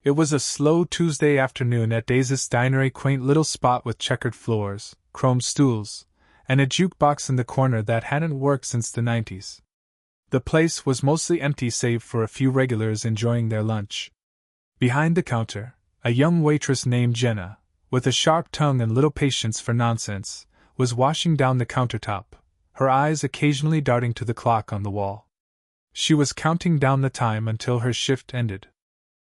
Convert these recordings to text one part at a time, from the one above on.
It was a slow Tuesday afternoon at Daze's Diner, a quaint little spot with checkered floors, chrome stools, and a jukebox in the corner that hadn't worked since the 90s. The place was mostly empty save for a few regulars enjoying their lunch. Behind the counter, a young waitress named Jenna, with a sharp tongue and little patience for nonsense, was washing down the countertop, her eyes occasionally darting to the clock on the wall. She was counting down the time until her shift ended.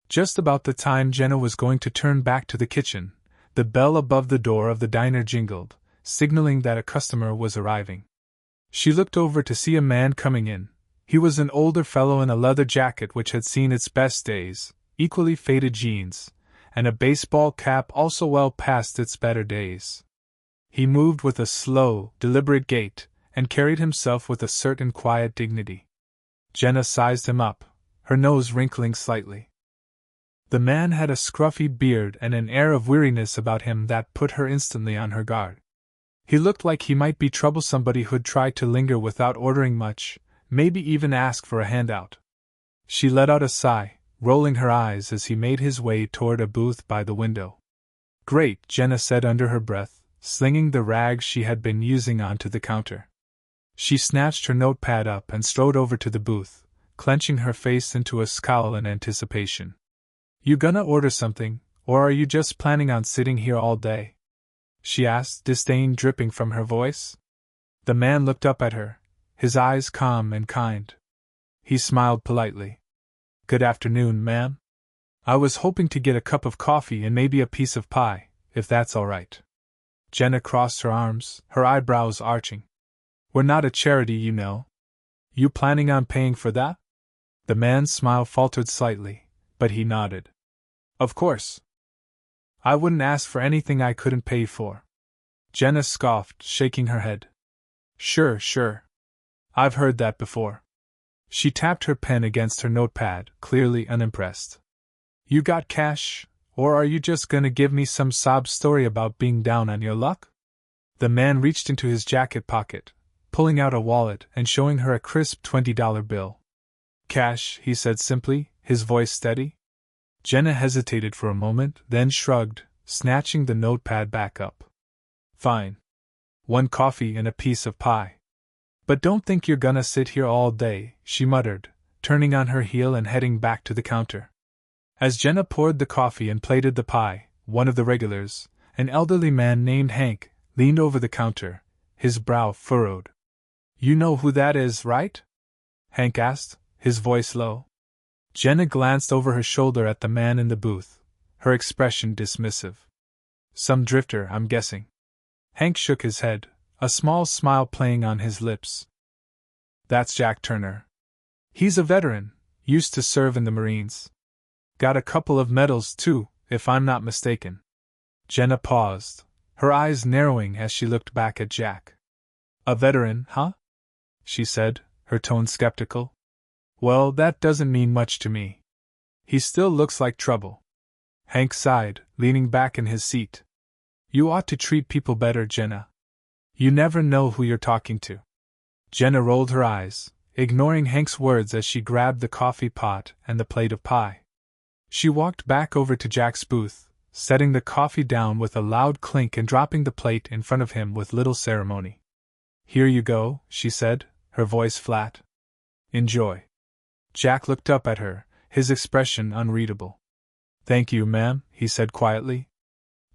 Just about the time Jenna was going to turn back to the kitchen, the bell above the door of the diner jingled, signaling that a customer was arriving. She looked over to see a man coming in. He was an older fellow in a leather jacket which had seen its best days, equally faded jeans, and a baseball cap also well past its better days. He moved with a slow, deliberate gait, and carried himself with a certain quiet dignity. Jenna sized him up, her nose wrinkling slightly. The man had a scruffy beard and an air of weariness about him that put her instantly on her guard. He looked like he might be troublesome, but he would try to linger without ordering much, maybe even ask for a handout. She let out a sigh, rolling her eyes as he made his way toward a booth by the window. "Great," Jenna said under her breath, slinging the rag she had been using onto the counter. She snatched her notepad up and strode over to the booth, clenching her face into a scowl in anticipation. "You gonna order something, or are you just planning on sitting here all day?" she asked, disdain dripping from her voice. The man looked up at her, his eyes calm and kind. He smiled politely. "Good afternoon, ma'am. I was hoping to get a cup of coffee and maybe a piece of pie, if that's all right." Jenna crossed her arms, her eyebrows arching. "We're not a charity, you know. You planning on paying for that?" The man's smile faltered slightly, but he nodded. "Of course. I wouldn't ask for anything I couldn't pay for." Jenna scoffed, shaking her head. Sure. I've heard that before." She tapped her pen against her notepad, clearly unimpressed. "You got cash, or are you just gonna give me some sob story about being down on your luck?" The man reached into his jacket pocket, pulling out a wallet and showing her a crisp $20 bill. "Cash," he said simply, his voice steady. Jenna hesitated for a moment, then shrugged, snatching the notepad back up. "Fine. 1 coffee and a piece of pie. But don't think you're gonna sit here all day," she muttered, turning on her heel and heading back to the counter. As Jenna poured the coffee and plated the pie, one of the regulars, an elderly man named Hank, leaned over the counter, his brow furrowed. "You know who that is, right?" Hank asked, his voice low. Jenna glanced over her shoulder at the man in the booth, her expression dismissive. "Some drifter, I'm guessing." Hank shook his head, a small smile playing on his lips. "That's Jack Turner. He's a veteran, used to serve in the Marines. Got a couple of medals, too, if I'm not mistaken." Jenna paused, her eyes narrowing as she looked back at Jack. "A veteran, huh?" she said, her tone skeptical. "Well, that doesn't mean much to me. He still looks like trouble." Hank sighed, leaning back in his seat. "You ought to treat people better, Jenna. You never know who you're talking to." Jenna rolled her eyes, ignoring Hank's words as she grabbed the coffee pot and the plate of pie. She walked back over to Jack's booth, setting the coffee down with a loud clink and dropping the plate in front of him with little ceremony. "Here you go," she said, her voice flat. "Enjoy." Jack looked up at her, his expression unreadable. "Thank you, ma'am," he said quietly.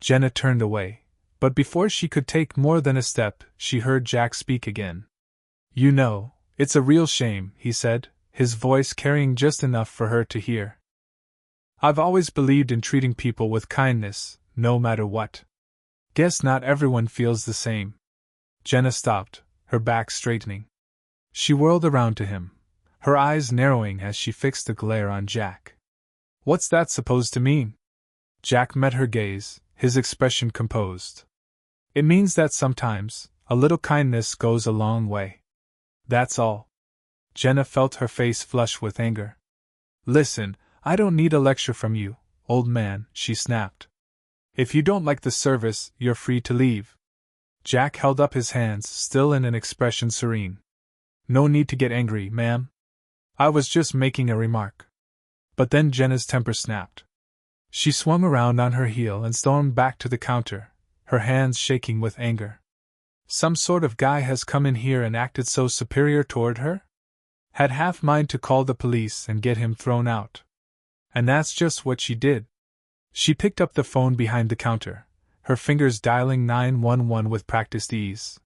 Jenna turned away, but before she could take more than a step, she heard Jack speak again. "You know, it's a real shame," he said, his voice carrying just enough for her to hear. "I've always believed in treating people with kindness, no matter what. Guess not everyone feels the same." Jenna stopped, her back straightening. She whirled around to him, her eyes narrowing as she fixed a glare on Jack. "What's that supposed to mean?" Jack met her gaze, his expression composed. "It means that sometimes, a little kindness goes a long way. That's all." Jenna felt her face flush with anger. "Listen, I don't need a lecture from you, old man," she snapped. "If you don't like the service, you're free to leave." Jack held up his hands, still in an expression serene. "No need to get angry, ma'am. I was just making a remark." But then Jenna's temper snapped. She swung around on her heel and stormed back to the counter, her hands shaking with anger. Some sort of guy has come in here and acted so superior toward her? Had half mind to call the police and get him thrown out. And that's just what she did. She picked up the phone behind the counter, her fingers dialing 911 with practiced ease.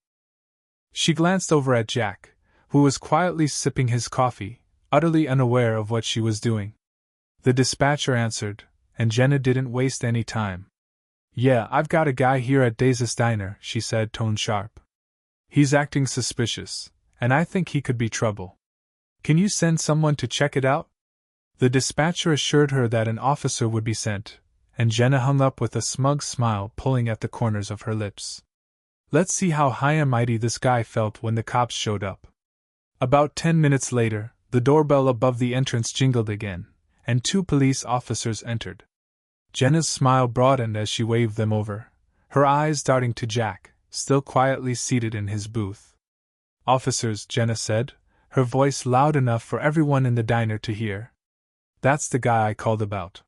She glanced over at Jack, who was quietly sipping his coffee, utterly unaware of what she was doing. The dispatcher answered, and Jenna didn't waste any time. "Yeah, I've got a guy here at Daze's Diner," she said, tone sharp. "He's acting suspicious, and I think he could be trouble. Can you send someone to check it out?" The dispatcher assured her that an officer would be sent, and Jenna hung up with a smug smile pulling at the corners of her lips. Let's see how high and mighty this guy felt when the cops showed up. About 10 minutes later, the doorbell above the entrance jingled again, and 2 police officers entered. Jenna's smile broadened as she waved them over, her eyes darting to Jack, still quietly seated in his booth. "Officers," Jenna said, her voice loud enough for everyone in the diner to hear. "That's the guy I called about.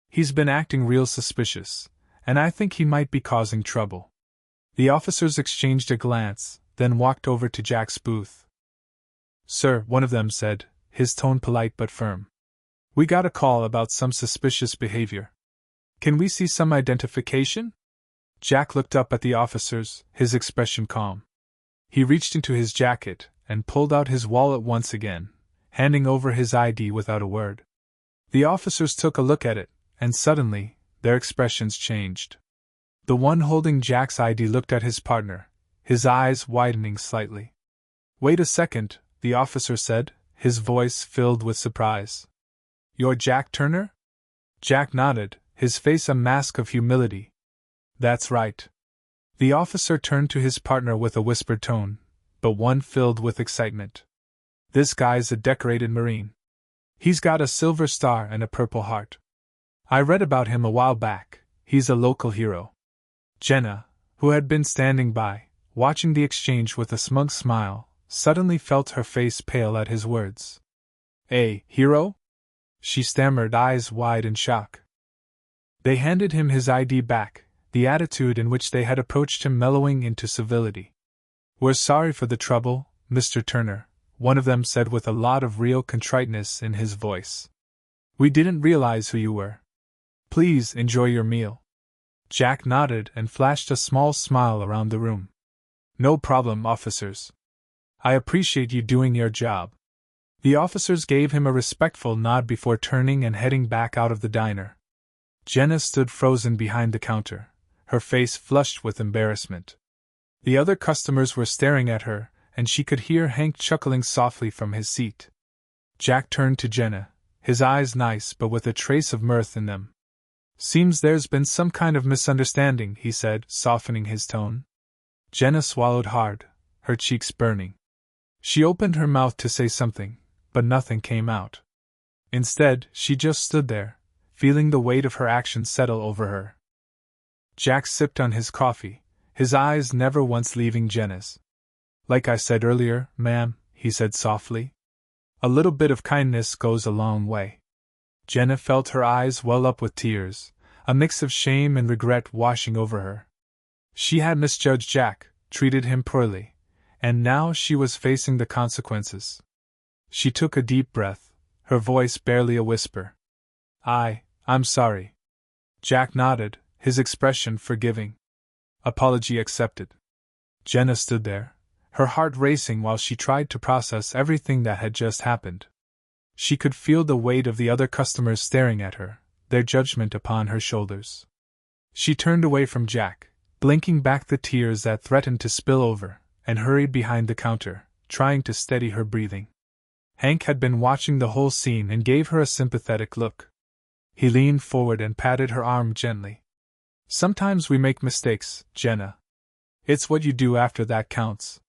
He's been acting real suspicious, and I think he might be causing trouble." The officers exchanged a glance, then walked over to Jack's booth. "Sir," one of them said, his tone polite but firm. "We got a call about some suspicious behavior. Can we see some identification?" Jack looked up at the officers, his expression calm. He reached into his jacket and pulled out his wallet once again, handing over his ID without a word. The officers took a look at it, and suddenly, their expressions changed. The one holding Jack's ID looked at his partner, his eyes widening slightly. "Wait a second," the officer said, his voice filled with surprise. "You're Jack Turner?" Jack nodded, his face a mask of humility. "That's right." The officer turned to his partner with a whispered tone, but one filled with excitement. "This guy's a decorated Marine. He's got a silver star and a Purple Heart. I read about him a while back. He's a local hero." Jenna, who had been standing by, watching the exchange with a smug smile, suddenly felt her face pale at his words. "A hero?" she stammered, eyes wide in shock. They handed him his ID back, the attitude in which they had approached him mellowing into civility. "We're sorry for the trouble, Mr. Turner," one of them said with a lot of real contriteness in his voice. "We didn't realize who you were. Please enjoy your meal." Jack nodded and flashed a small smile around the room. "No problem, officers. I appreciate you doing your job." The officers gave him a respectful nod before turning and heading back out of the diner. Jenna stood frozen behind the counter, her face flushed with embarrassment. The other customers were staring at her, and she could hear Hank chuckling softly from his seat. Jack turned to Jenna, his eyes nice but with a trace of mirth in them. "Seems there's been some kind of misunderstanding," he said, softening his tone. Jenna swallowed hard, her cheeks burning. She opened her mouth to say something, but nothing came out. Instead, she just stood there, feeling the weight of her actions settle over her. Jack sipped on his coffee, his eyes never once leaving Jenna's. "Like I said earlier, ma'am," he said softly, "a little bit of kindness goes a long way." Jenna felt her eyes well up with tears, a mix of shame and regret washing over her. She had misjudged Jack, treated him poorly, and now she was facing the consequences. She took a deep breath, her voice barely a whisper. I'm sorry." Jack nodded, his expression forgiving. "Apology accepted." Jenna stood there, her heart racing while she tried to process everything that had just happened. She could feel the weight of the other customers staring at her, their judgment upon her shoulders. She turned away from Jack, blinking back the tears that threatened to spill over, and hurried behind the counter, trying to steady her breathing. Hank had been watching the whole scene and gave her a sympathetic look. He leaned forward and patted her arm gently. "Sometimes we make mistakes, Jenna. It's what you do after that counts."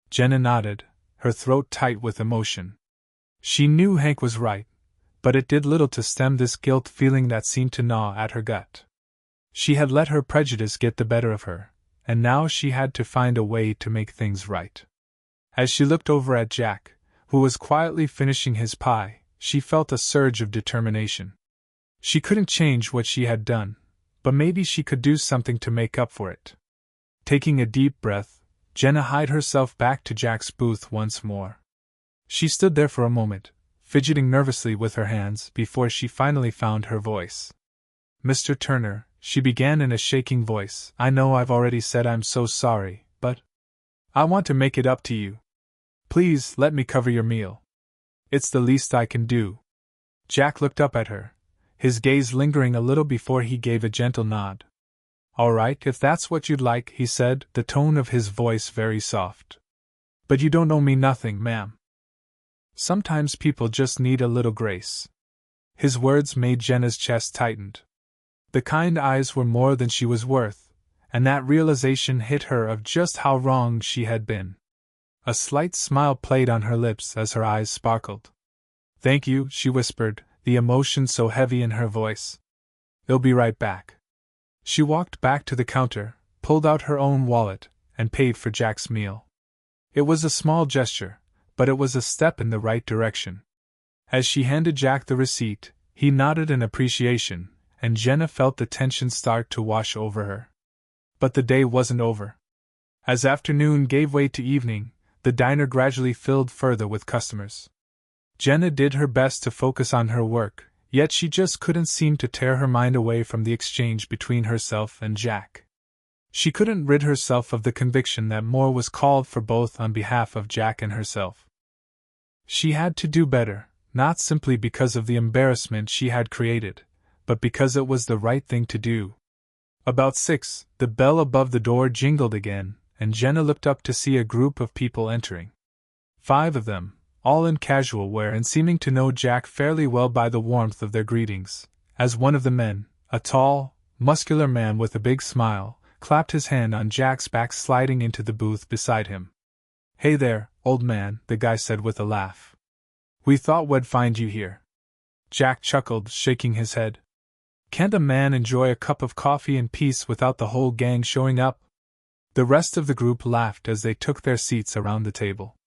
Jenna nodded, her throat tight with emotion. She knew Hank was right, but it did little to stem this guilt feeling that seemed to gnaw at her gut. She had let her prejudice get the better of her, and now she had to find a way to make things right. As she looked over at Jack, who was quietly finishing his pie, she felt a surge of determination. She couldn't change what she had done, but maybe she could do something to make up for it. Taking a deep breath, Jenna hied herself back to Jack's booth once more. She stood there for a moment, fidgeting nervously with her hands before she finally found her voice. "Mr. Turner," she began in a shaking voice, "I know I've already said I'm so sorry, but I want to make it up to you. Please let me cover your meal. It's the least I can do." Jack looked up at her, his gaze lingering a little before he gave a gentle nod. "All right, if that's what you'd like," he said, the tone of his voice very soft. "But you don't owe me nothing, ma'am. Sometimes people just need a little grace." His words made Jenna's chest tighten. The kind eyes were more than she was worth, and that realization hit her of just how wrong she had been. A slight smile played on her lips as her eyes sparkled. "Thank you," she whispered, the emotion so heavy in her voice. "They'll be right back." She walked back to the counter, pulled out her own wallet, and paid for Jack's meal. It was a small gesture, but it was a step in the right direction. As she handed Jack the receipt, he nodded in appreciation, and Jenna felt the tension start to wash over her. But the day wasn't over. As afternoon gave way to evening, the diner gradually filled further with customers. Jenna did her best to focus on her work, yet she just couldn't seem to tear her mind away from the exchange between herself and Jack. She couldn't rid herself of the conviction that more was called for both on behalf of Jack and herself. She had to do better, not simply because of the embarrassment she had created, but because it was the right thing to do. About 6, the bell above the door jingled again, and Jenna looked up to see a group of people entering. 5 of them, all in casual wear and seeming to know Jack fairly well by the warmth of their greetings, as one of the men, a tall, muscular man with a big smile, clapped his hand on Jack's back, sliding into the booth beside him. "Hey there, old man," the guy said with a laugh. "We thought we'd find you here." Jack chuckled, shaking his head. "Can't a man enjoy a cup of coffee in peace without the whole gang showing up?" The rest of the group laughed as they took their seats around the table.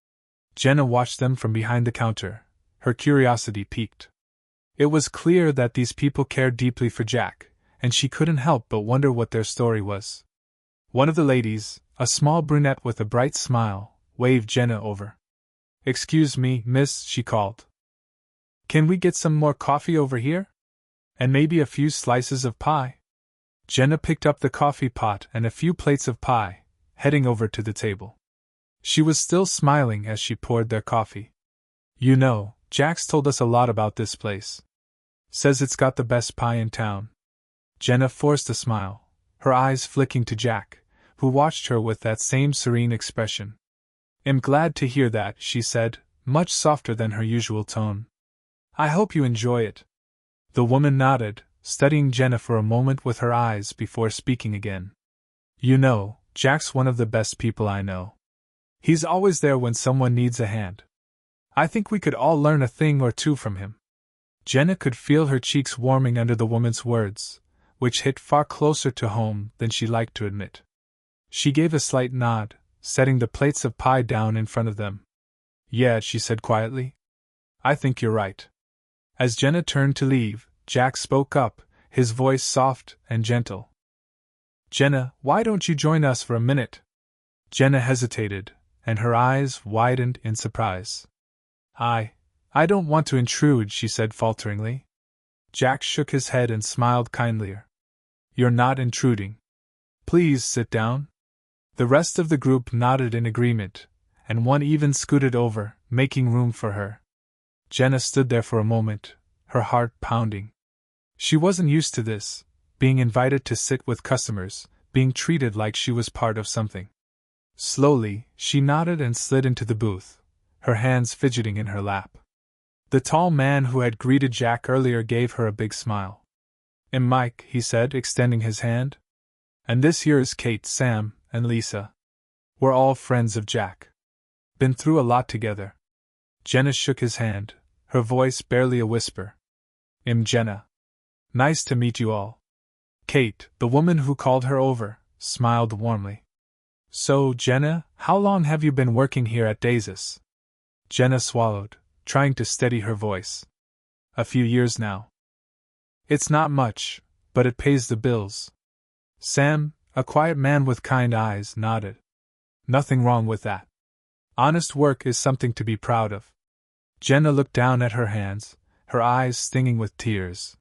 Jenna watched them from behind the counter, her curiosity piqued. It was clear that these people cared deeply for Jack, and she couldn't help but wonder what their story was. One of the ladies, a small brunette with a bright smile, waved Jenna over. "Excuse me, miss," she called. "Can we get some more coffee over here? And maybe a few slices of pie?" Jenna picked up the coffee pot and a few plates of pie, heading over to the table. She was still smiling as she poured their coffee. "You know, Jack's told us a lot about this place. Says it's got the best pie in town." Jenna forced a smile, her eyes flicking to Jack, who watched her with that same serene expression. "I'm glad to hear that," she said, much softer than her usual tone. "I hope you enjoy it." The woman nodded, studying Jenna for a moment with her eyes before speaking again. "You know, Jack's one of the best people I know. He's always there when someone needs a hand. I think we could all learn a thing or two from him." Jenna could feel her cheeks warming under the woman's words, which hit far closer to home than she liked to admit. She gave a slight nod, setting the plates of pie down in front of them. "Yeah," she said quietly. "I think you're right." As Jenna turned to leave, Jack spoke up, his voice soft and gentle. "Jenna, why don't you join us for a minute?" Jenna hesitated, and her eyes widened in surprise. I don't want to intrude," she said falteringly. Jack shook his head and smiled kindlier. "You're not intruding. Please sit down." The rest of the group nodded in agreement, and one even scooted over, making room for her. Jenna stood there for a moment, her heart pounding. She wasn't used to this, being invited to sit with customers, being treated like she was part of something. Slowly, she nodded and slid into the booth, her hands fidgeting in her lap. The tall man who had greeted Jack earlier gave her a big smile. "I'm Mike," he said, extending his hand. "And this here is Kate, Sam, and Lisa. We're all friends of Jack. Been through a lot together." Jenna shook his hand, her voice barely a whisper. "I'm Jenna. Nice to meet you all." Kate, the woman who called her over, smiled warmly. "So, Jenna, how long have you been working here at Daisy's?" Jenna swallowed, trying to steady her voice. "A few years now." It's not much, but it pays the bills. Sam, a quiet man with kind eyes, nodded. Nothing wrong with that. Honest work is something to be proud of. Jenna looked down at her hands, her eyes stinging with tears.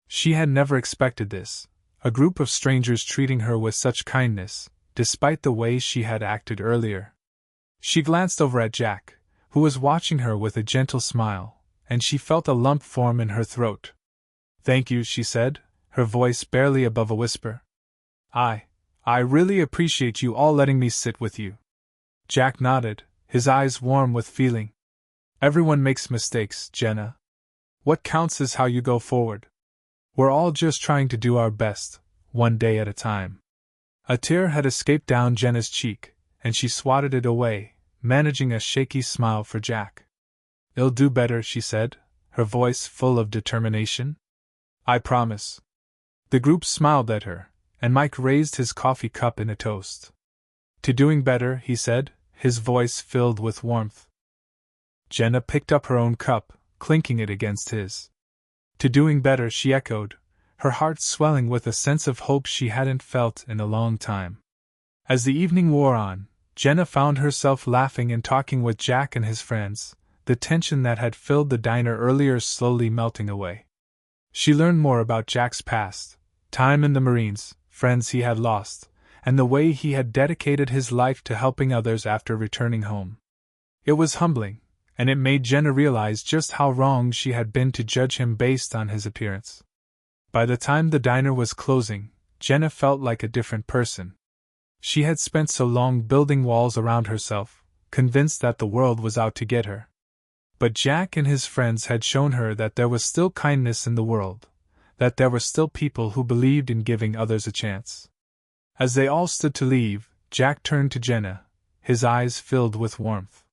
She had never expected this, a group of strangers treating her with such kindness, despite the way she had acted earlier. She glanced over at Jack, who was watching her with a gentle smile, and she felt a lump form in her throat. "Thank you," she said, her voice barely above a whisper. I really appreciate you all letting me sit with you." Jack nodded, his eyes warm with feeling. "Everyone makes mistakes, Jenna. What counts is how you go forward. We're all just trying to do our best, one day at a time." A tear had escaped down Jenna's cheek, and she swatted it away, managing a shaky smile for Jack. "I'll do better," she said, her voice full of determination. "I promise." The group smiled at her, and Mike raised his coffee cup in a toast. "To doing better," he said, his voice filled with warmth. Jenna picked up her own cup, clinking it against his. "To doing better," she echoed, her heart swelling with a sense of hope she hadn't felt in a long time. As the evening wore on, Jenna found herself laughing and talking with Jack and his friends, the tension that had filled the diner earlier slowly melting away. She learned more about Jack's past, time in the Marines, friends he had lost, and the way he had dedicated his life to helping others after returning home. It was humbling, and it made Jenna realize just how wrong she had been to judge him based on his appearance. By the time the diner was closing, Jenna felt like a different person. She had spent so long building walls around herself, convinced that the world was out to get her. But Jack and his friends had shown her that there was still kindness in the world, that there were still people who believed in giving others a chance. As they all stood to leave, Jack turned to Jenna, his eyes filled with warmth.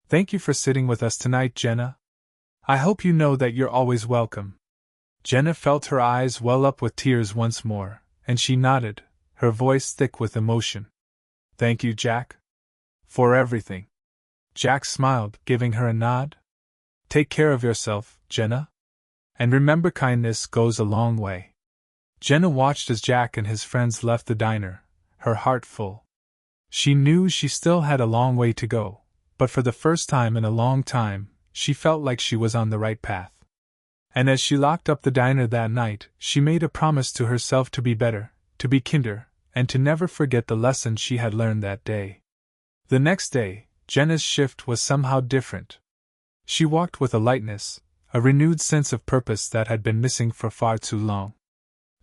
"Thank you for sitting with us tonight, Jenna. I hope you know that you're always welcome." Jenna felt her eyes well up with tears once more, and she nodded, her voice thick with emotion. "Thank you, Jack. For everything." Jack smiled, giving her a nod. "Take care of yourself, Jenna. And remember, kindness goes a long way." Jenna watched as Jack and his friends left the diner, her heart full. She knew she still had a long way to go, but for the first time in a long time, she felt like she was on the right path. And as she locked up the diner that night, she made a promise to herself to be better, to be kinder, and to never forget the lesson she had learned that day. The next day, Jenna's shift was somehow different. She walked with a lightness, a renewed sense of purpose that had been missing for far too long.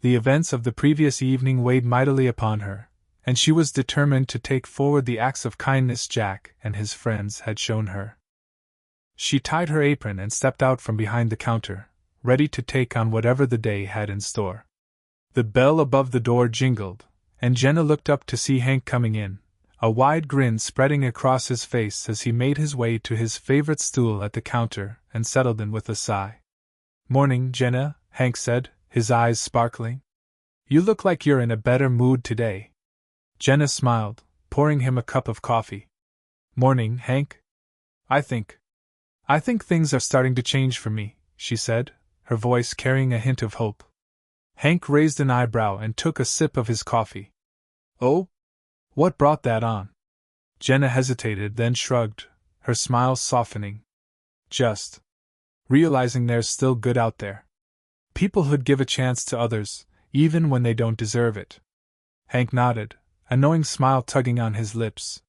The events of the previous evening weighed mightily upon her, and she was determined to take forward the acts of kindness Jack and his friends had shown her. She tied her apron and stepped out from behind the counter, ready to take on whatever the day had in store. The bell above the door jingled, and Jenna looked up to see Hank coming in, a wide grin spreading across his face as he made his way to his favorite stool at the counter and settled in with a sigh. "Morning, Jenna," Hank said, his eyes sparkling. "You look like you're in a better mood today." Jenna smiled, pouring him a cup of coffee. "Morning, Hank. I think things are starting to change for me," she said, her voice carrying a hint of hope. Hank raised an eyebrow and took a sip of his coffee. "Oh? What brought that on?" Jenna hesitated, then shrugged, her smile softening. "Just realizing there's still good out there. People who'd give a chance to others, even when they don't deserve it." Hank nodded, a knowing smile tugging on his lips.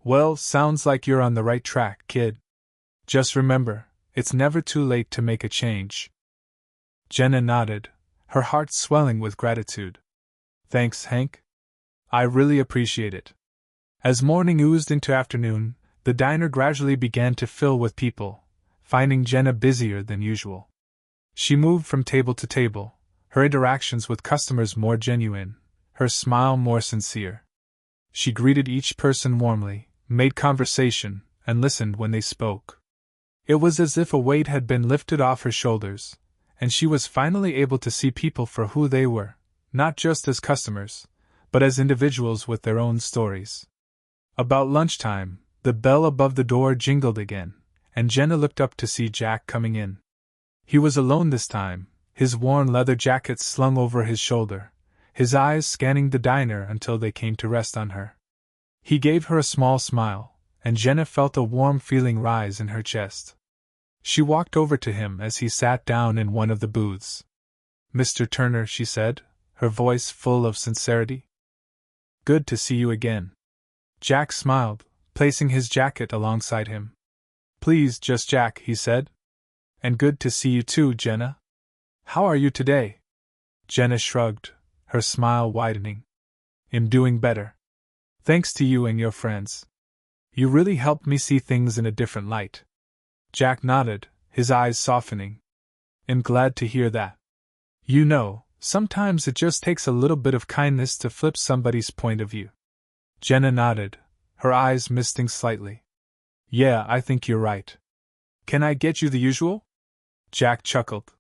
"Well, sounds like you're on the right track, kid. Just remember, it's never too late to make a change." Jenna nodded, her heart swelling with gratitude. "Thanks, Hank. I really appreciate it." As morning oozed into afternoon, the diner gradually began to fill with people, finding Jenna busier than usual. She moved from table to table, her interactions with customers more genuine, her smile more sincere. She greeted each person warmly, made conversation, and listened when they spoke. It was as if a weight had been lifted off her shoulders, and she was finally able to see people for who they were, not just as customers, but as individuals with their own stories. About lunchtime, the bell above the door jingled again, and Jenna looked up to see Jack coming in. He was alone this time, his worn leather jacket slung over his shoulder, his eyes scanning the diner until they came to rest on her. He gave her a small smile, and Jenna felt a warm feeling rise in her chest. She walked over to him as he sat down in one of the booths. "Mr. Turner," she said, her voice full of sincerity. "Good to see you again." Jack smiled, placing his jacket alongside him. "Please, just Jack," he said. "And good to see you too, Jenna. How are you today?" Jenna shrugged, her smile widening. "I'm doing better. Thanks to you and your friends. You really helped me see things in a different light." Jack nodded, his eyes softening. "I'm glad to hear that. You know, sometimes it just takes a little bit of kindness to flip somebody's point of view." Jenna nodded, her eyes misting slightly. "Yeah, I think you're right. Can I get you the usual?" Jack chuckled.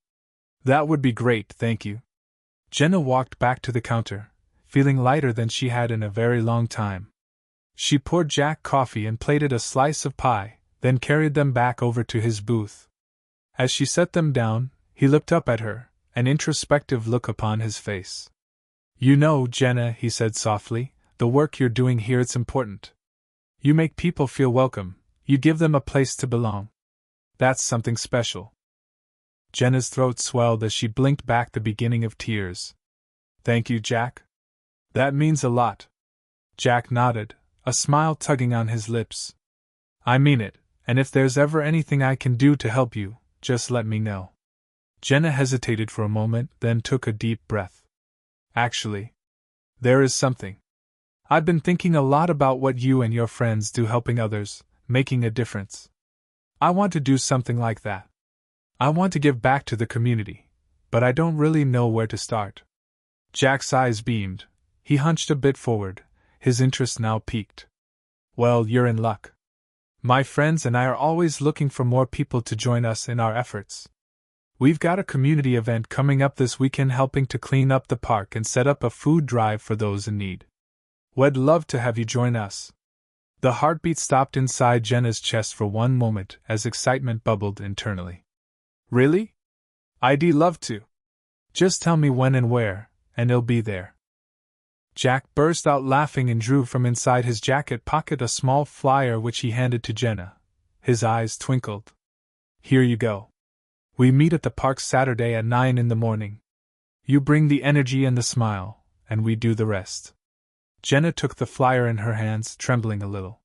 "That would be great, thank you." Jenna walked back to the counter, feeling lighter than she had in a very long time. She poured Jack coffee and plated a slice of pie, then carried them back over to his booth. As she set them down, he looked up at her, an introspective look upon his face. "You know, Jenna," he said softly, "the work you're doing here, it's important. You make people feel welcome, you give them a place to belong. That's something special." Jenna's throat swelled as she blinked back the beginning of tears. "Thank you, Jack. That means a lot." Jack nodded, a smile tugging on his lips. "I mean it, and if there's ever anything I can do to help you, just let me know." Jenna hesitated for a moment, then took a deep breath. "Actually, there is something. I've been thinking a lot about what you and your friends do helping others, making a difference. I want to do something like that. I want to give back to the community, but I don't really know where to start." Jack's eyes beamed. He hunched a bit forward, his interest now piqued. "Well, you're in luck. My friends and I are always looking for more people to join us in our efforts. We've got a community event coming up this weekend helping to clean up the park and set up a food drive for those in need. We'd love to have you join us." The heartbeat stopped inside Jenna's chest for one moment as excitement bubbled internally. "Really? I'd love to. Just tell me when and where, and I'll be there." Jack burst out laughing and drew from inside his jacket pocket a small flyer which he handed to Jenna. His eyes twinkled. "Here you go. We meet at the park Saturday at 9 in the morning. You bring the energy and the smile, and we do the rest." Jenna took the flyer in her hands, trembling a little.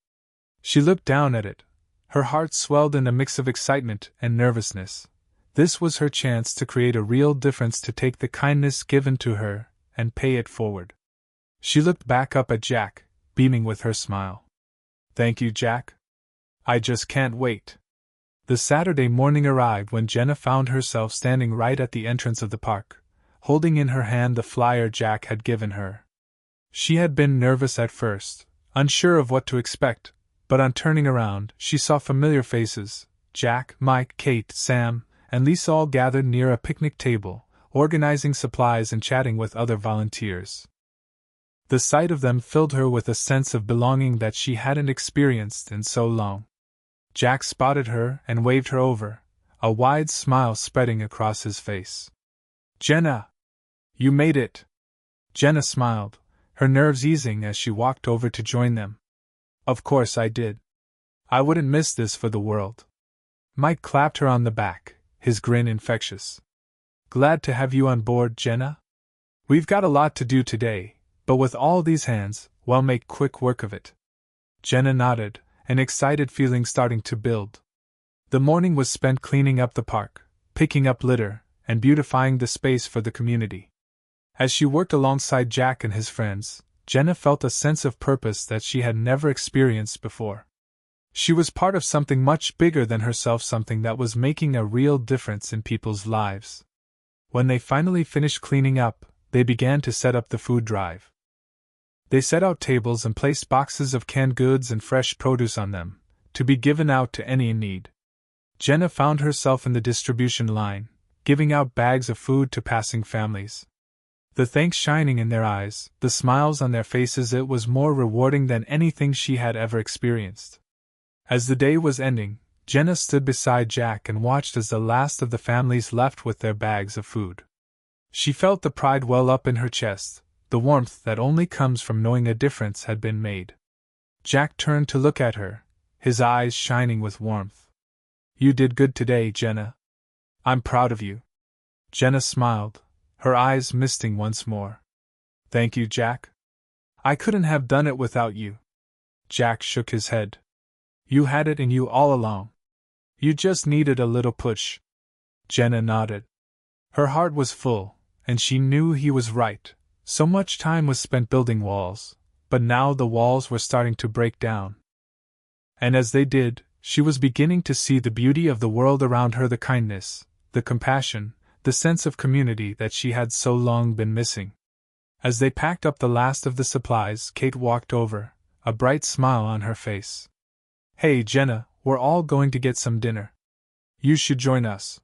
She looked down at it. Her heart swelled in a mix of excitement and nervousness. This was her chance to create a real difference, to take the kindness given to her and pay it forward. She looked back up at Jack, beaming with her smile. "Thank you, Jack. I just can't wait." The Saturday morning arrived when Jenna found herself standing right at the entrance of the park, holding in her hand the flyer Jack had given her. She had been nervous at first, unsure of what to expect, but on turning around, she saw familiar faces: Jack, Mike, Kate, Sam, and Lisa, all gathered near a picnic table, organizing supplies and chatting with other volunteers. The sight of them filled her with a sense of belonging that she hadn't experienced in so long. Jack spotted her and waved her over, a wide smile spreading across his face. "Jenna! You made it!" Jenna smiled, her nerves easing as she walked over to join them. "Of course I did. I wouldn't miss this for the world." Mike clapped her on the back, his grin infectious. "Glad to have you on board, Jenna. We've got a lot to do today, but with all these hands, we'll make quick work of it." Jenna nodded, an excited feeling starting to build. The morning was spent cleaning up the park, picking up litter, and beautifying the space for the community. As she worked alongside Jack and his friends, Jenna felt a sense of purpose that she had never experienced before. She was part of something much bigger than herself, something that was making a real difference in people's lives. When they finally finished cleaning up, they began to set up the food drive. They set out tables and placed boxes of canned goods and fresh produce on them, to be given out to any in need. Jenna found herself in the distribution line, giving out bags of food to passing families. The thanks shining in their eyes, the smiles on their faces, it was more rewarding than anything she had ever experienced. As the day was ending, Jenna stood beside Jack and watched as the last of the families left with their bags of food. She felt the pride well up in her chest, the warmth that only comes from knowing a difference had been made. Jack turned to look at her, his eyes shining with warmth. "You did good today, Jenna. I'm proud of you." Jenna smiled, her eyes misting once more. "Thank you, Jack. I couldn't have done it without you." Jack shook his head. "You had it in you all along. You just needed a little push." Jenna nodded. Her heart was full, and she knew he was right. So much time was spent building walls, but now the walls were starting to break down. And as they did, she was beginning to see the beauty of the world around her, the kindness, the compassion, the sense of community that she had so long been missing. As they packed up the last of the supplies, Kate walked over, a bright smile on her face. "Hey, Jenna, we're all going to get some dinner. You should join us."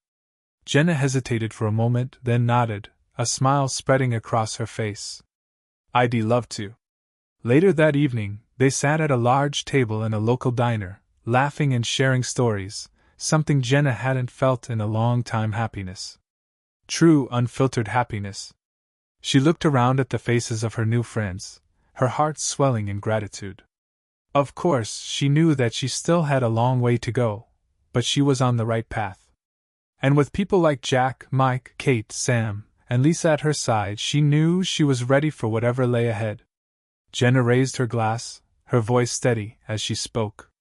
Jenna hesitated for a moment, then nodded, a smile spreading across her face. "I'd love to." Later that evening, they sat at a large table in a local diner, laughing and sharing stories, something Jenna hadn't felt in a long time. Happiness. True, unfiltered happiness. She looked around at the faces of her new friends, her heart swelling in gratitude. Of course, she knew that she still had a long way to go, but she was on the right path. And with people like Jack, Mike, Kate, Sam, and Lisa at her side, she knew she was ready for whatever lay ahead. Jenna raised her glass, her voice steady as she spoke.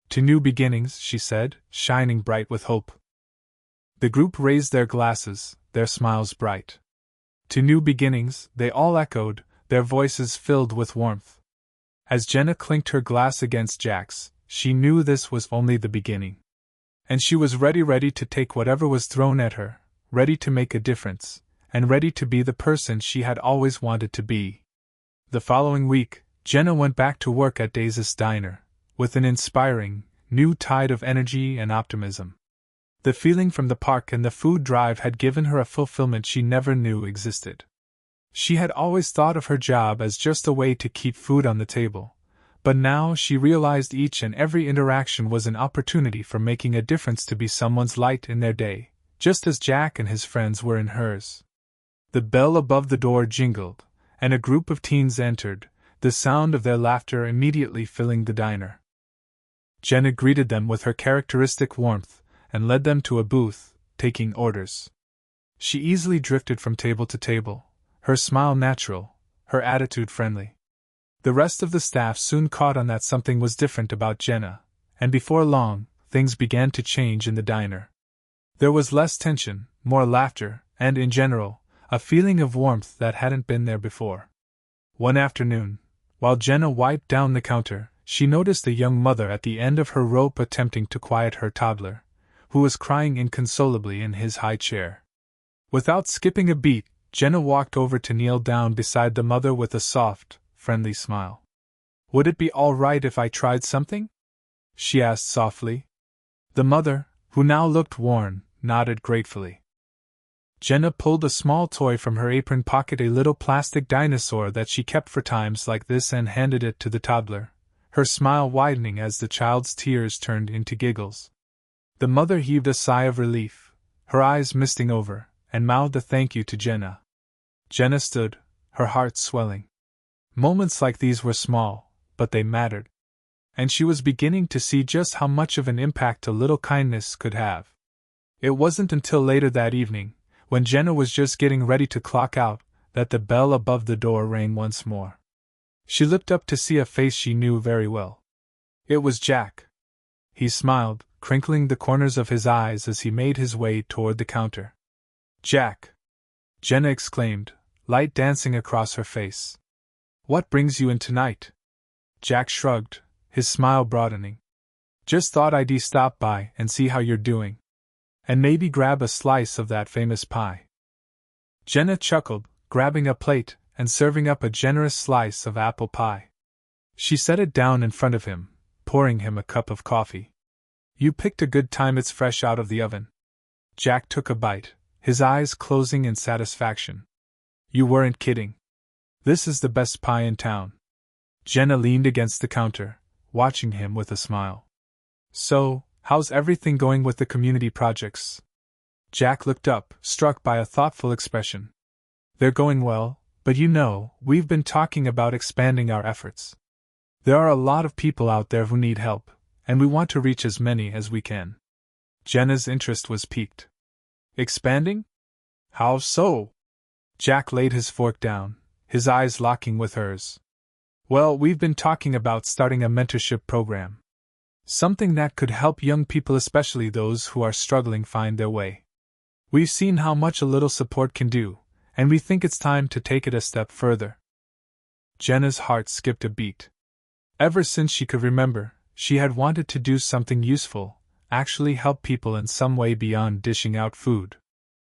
"To new beginnings," she said, shining bright with hope. The group raised their glasses, their smiles bright. "To new beginnings," they all echoed, their voices filled with warmth. As Jenna clinked her glass against Jack's, she knew this was only the beginning. And she was ready to take whatever was thrown at her, ready to make a difference, and ready to be the person she had always wanted to be. The following week, Jenna went back to work at Dais's Diner, with an inspiring, new tide of energy and optimism. The feeling from the park and the food drive had given her a fulfillment she never knew existed. She had always thought of her job as just a way to keep food on the table, but now she realized each and every interaction was an opportunity for making a difference, to be someone's light in their day, just as Jack and his friends were in hers. The bell above the door jingled, and a group of teens entered, the sound of their laughter immediately filling the diner. Jenna greeted them with her characteristic warmth, and led them to a booth, taking orders. She easily drifted from table to table, her smile natural, her attitude friendly. The rest of the staff soon caught on that something was different about Jenna, and before long, things began to change in the diner. There was less tension, more laughter, and in general, a feeling of warmth that hadn't been there before. One afternoon, while Jenna wiped down the counter, she noticed a young mother at the end of her rope attempting to quiet her toddler, who was crying inconsolably in his high chair. Without skipping a beat, Jenna walked over to kneel down beside the mother with a soft, friendly smile. "Would it be all right if I tried something?" she asked softly. The mother, who now looked worn, nodded gratefully. Jenna pulled a small toy from her apron pocket, a little plastic dinosaur that she kept for times like this, and handed it to the toddler, her smile widening as the child's tears turned into giggles. The mother heaved a sigh of relief, her eyes misting over, and mouthed a thank you to Jenna. Jenna stood, her heart swelling. Moments like these were small, but they mattered. And she was beginning to see just how much of an impact a little kindness could have. It wasn't until later that evening, when Jenna was just getting ready to clock out, that the bell above the door rang once more. She looked up to see a face she knew very well. It was Jack. He smiled, crinkling the corners of his eyes as he made his way toward the counter. "Jack!" Jenna exclaimed, light dancing across her face. "What brings you in tonight?" Jack shrugged, his smile broadening. "Just thought I'd stop by and see how you're doing. And maybe grab a slice of that famous pie." Jenna chuckled, grabbing a plate and serving up a generous slice of apple pie. She set it down in front of him, pouring him a cup of coffee. "You picked a good time, it's fresh out of the oven." Jack took a bite, his eyes closing in satisfaction. "You weren't kidding. This is the best pie in town." Jenna leaned against the counter, watching him with a smile. "So, How's everything going with the community projects? Jack looked up, struck by a thoughtful expression. They're going well, but we've been talking about expanding our efforts. There are a lot of people out there who need help, and we want to reach as many as we can. Jenna's interest was piqued. Expanding? How so? Jack laid his fork down, his eyes locking with hers. Well, we've been talking about starting a mentorship program. Something that could help young people, especially those who are struggling, find their way. We've seen how much a little support can do, and we think it's time to take it a step further. Jenna's heart skipped a beat. Ever since she could remember, she had wanted to do something useful, actually help people in some way beyond dishing out food.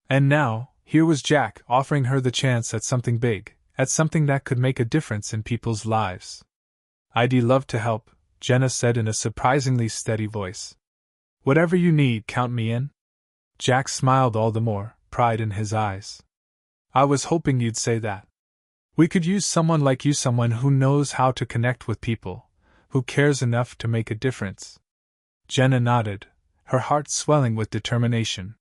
And now, here was Jack offering her the chance at something big, at something that could make a difference in people's lives. I'd love to help, Jenna said in a surprisingly steady voice. Whatever you need, count me in. Jack smiled all the more, pride in his eyes. I was hoping you'd say that. We could use someone like you, someone who knows how to connect with people, who cares enough to make a difference. Jenna nodded, her heart swelling with determination.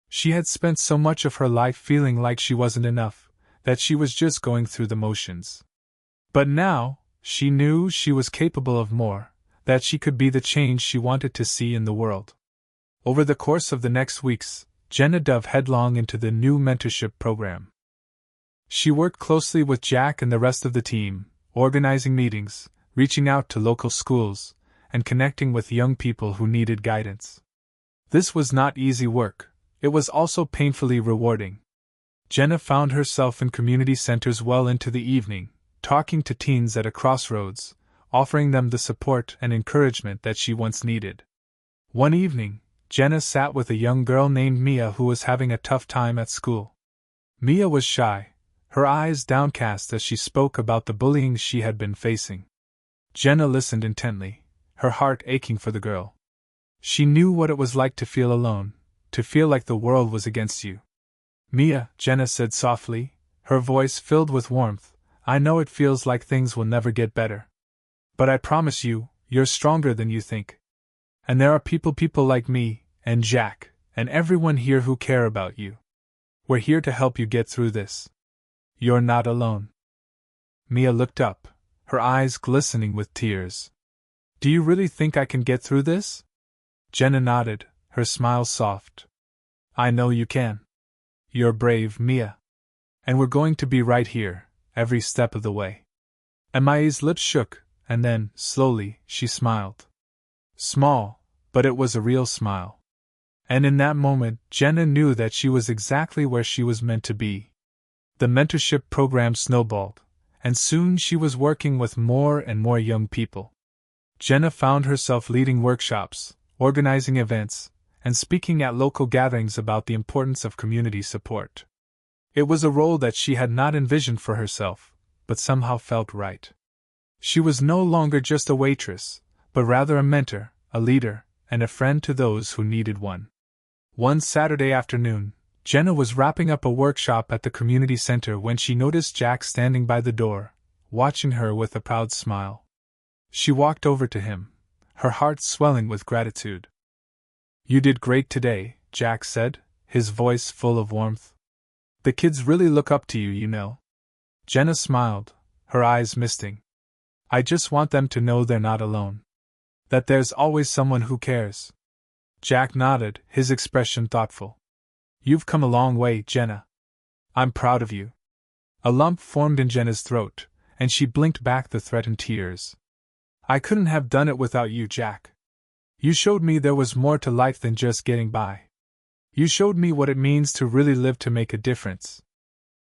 She had spent so much of her life feeling like she wasn't enough, that she was just going through the motions. But now, she knew she was capable of more, that she could be the change she wanted to see in the world. Over the course of the next weeks, Jenna dove headlong into the new mentorship program. She worked closely with Jack and the rest of the team, organizing meetings, reaching out to local schools, and connecting with young people who needed guidance. This was not easy work. It was also painfully rewarding. Jenna found herself in community centers well into the evening, talking to teens at a crossroads, offering them the support and encouragement that she once needed. One evening, Jenna sat with a young girl named Mia who was having a tough time at school. Mia was shy, her eyes downcast as she spoke about the bullying she had been facing. Jenna listened intently, her heart aching for the girl. She knew what it was like to feel alone, to feel like the world was against you. Mia, Jenna said softly, her voice filled with warmth, I know it feels like things will never get better. But I promise you, you're stronger than you think. And there are people like me, and Jack, and everyone here who care about you. We're here to help you get through this. You're not alone. Mia looked up, her eyes glistening with tears. Do you really think I can get through this? Jenna nodded, her smile soft. I know you can. You're brave, Mia. And we're going to be right here, every step of the way. And Mia's lips shook, and then, slowly, she smiled. Small, but it was a real smile. And in that moment, Jenna knew that she was exactly where she was meant to be. The mentorship program snowballed, and soon she was working with more and more young people. Jenna found herself leading workshops, organizing events, and speaking at local gatherings about the importance of community support. It was a role that she had not envisioned for herself, but somehow felt right. She was no longer just a waitress, but rather a mentor, a leader, and a friend to those who needed one. One Saturday afternoon, Jenna was wrapping up a workshop at the community center when she noticed Jack standing by the door, watching her with a proud smile. She walked over to him, her heart swelling with gratitude. You did great today, Jack said, his voice full of warmth. The kids really look up to you, you know. Jenna smiled, her eyes misting. I just want them to know they're not alone. That there's always someone who cares. Jack nodded, his expression thoughtful. You've come a long way, Jenna. I'm proud of you. A lump formed in Jenna's throat, and she blinked back the threatened tears. I couldn't have done it without you, Jack. You showed me there was more to life than just getting by. You showed me what it means to really live to make a difference.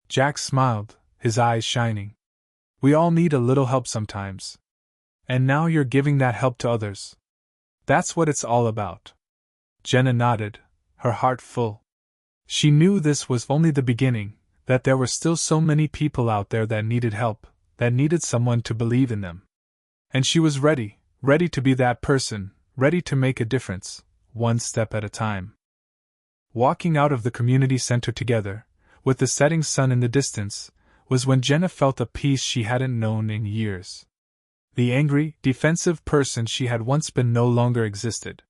Jack smiled, his eyes shining. We all need a little help sometimes. And now you're giving that help to others. That's what it's all about. Jenna nodded, her heart full. She knew this was only the beginning, that there were still so many people out there that needed help, that needed someone to believe in them. And she was ready to be that person, ready to make a difference, one step at a time. Walking out of the community center together, with the setting sun in the distance, was when Jenna felt a peace she hadn't known in years. The angry, defensive person she had once been no longer existed.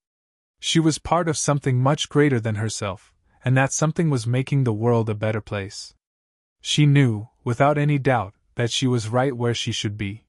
She was part of something much greater than herself, and that something was making the world a better place. She knew, without any doubt, that she was right where she should be.